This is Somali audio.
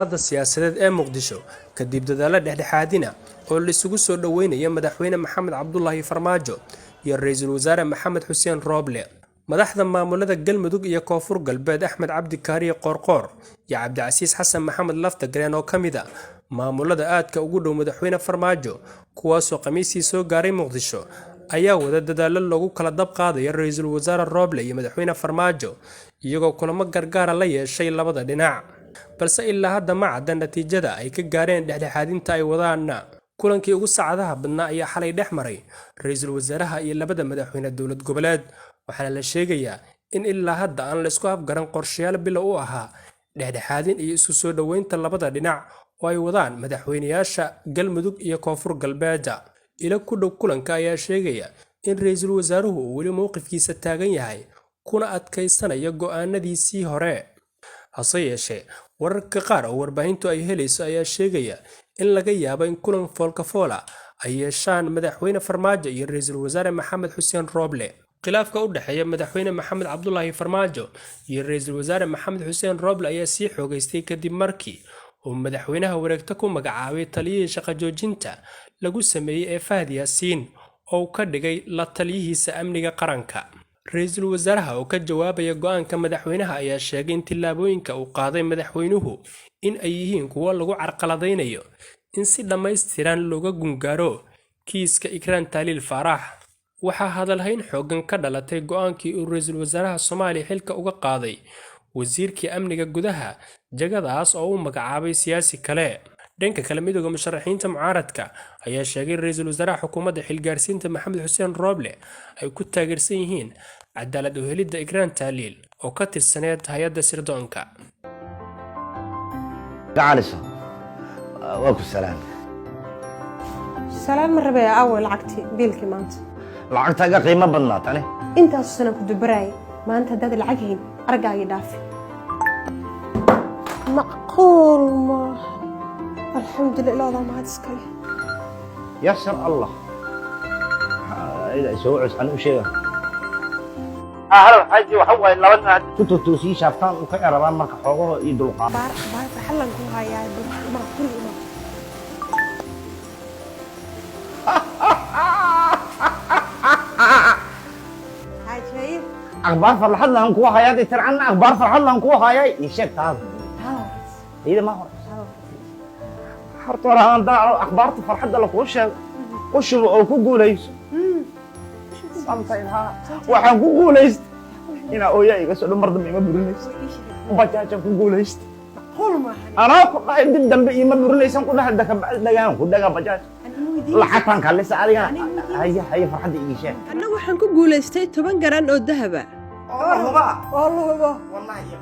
هذا السياسات مقدشو كدib dadaalo dhexdhexaadina oo la isugu soo dhaweynaya madaxweyne Maxamed Cabdullaahi Farmaajo iyo ra'iisul wasaare Maxamed Xuseen Rooble madaxda maamulada Galmudug iyo Koonfur Galbeed Axmed Cabdi Kaariye Qoorqoor iyo Cabdicasiis Xasan Maxamed Laftagreen oo kamida maamulada aadka ugu dhow madaxweyne Farmaajo kuwaas oo qamiisii soo gaaray Muqdisho ayaa wada dadaalo lagu kala dab qaadayo ra'iisul wasaare Rooble iyo madaxweyne Farmaajo iyagoo kulamo gargaar la yeeshay labada dhinac balse ilaa hadda ma cadda natiijada ay ka gaareen dhexdhexaadinta ay wadaan kulankii ugu saacadaha badnaa ayaa xalay dhex maray ra'iisul wasaaraha iyo labada madaxweyne dowlad goboleed waxaana la sheegayaa in ilaa hadda aan la isku afgaran qorshayaal bilow u ahaa dhexdhexaadin iyo isku soo dhaweynta labada dhinac oo ay wadaan madaxweynayaasha Galmudug iyo Koonfur Galbeed ila ku dhow kulanka ayaa sheegaya in ra'iisul wasaaruhu uu weli mowqifkiisa taagan yahay kuna adkaysanayo go'aanadiisii hore hase yeeshee wararka qaar oo warbaahintu ay helayso ayaa sheegaya in laga yaabo in kulan foolka-foola ay yeeshaan madaxweyne Farmaajo iyo ra'iisul wasaare Maxamed Xuseen Rooble khilaafka u dhaxeeya madaxweyne Maxamed Cabdullaahi Farmaajo iyo ra'iisul wasaare Maxamed Xuseen Rooble ayaa sii xoogaystay kadib markii uu madaxweynaha wareegta ku magacaabay taliyihii shaqo joojinta lagu sameeyay ee Fahad Yaasiin oo ka dhigay la taliyihiisa amniga qaranka ra'iisul wasaaraha oo ka jawaabaya go'aanka madaxweynaha ayaa sheegay in tillaabooyinka uu qaaday madaxweynuhu in ay yihiin kuwo lagu carqaladeynayo in si dhammaystiran looga gungaaro kiiska Ikraan Taaliil Faarax waxaa hadalhayn xooggan ka dhalatay go'aankii uu ra'iisul wasaaraha Soomaaliya xilka uga qaaday wasiirkii amniga gudaha jagadaas oo uu magacaabay siyaasi kale dhanka kale midowga musharaxiinta mucaaradka ayaa sheegay ra'iisul wasaaraha xukuumadda xilgaarsiinta Maxamed Xuseen Rooble ay ku taageersan yihiin cadaalad u helidda Ikraan Taaliil oo ka tirsaneed hay'adda sirdoonka واكو سلام سلام مربي أول عقتي بيلكي مانت لعقتها قيمة بدنات عليه أنت أصلا كنت براي ما أنت هداد العقهين أرجع يدافع معقول ما الحمد لله ما هاد سكلي يسر الله إذا سوعس عن شيء هلا حاجي وحوى إلا وانا توسي شافتان وكأي ربان مركا حوغو يدلو قام بار حلا نكوها يا ما كل ما هاي شايف أخبار فرحان لهم كوها هاي ترعنا أخبار فرحان لهم كوها هاي يشيك هذا إذا ما هو حرطوا رهان داعوا أخبار فرحان لهم وش أو كوكو ليس سامتين ها waxaan ku guuleystay ina ooyay iga soo mar dambe ima burinayso bajaaj ku guuleystay qol ma ana ku dhahay dib dambe ima burinaysan ku dhahay daka dhagaan ku dhaga bajaaj lacagtan kale saariga hay farxad ii sheeg anna waxaan ku guuleystay 10 garan oo dahaba والله wallahi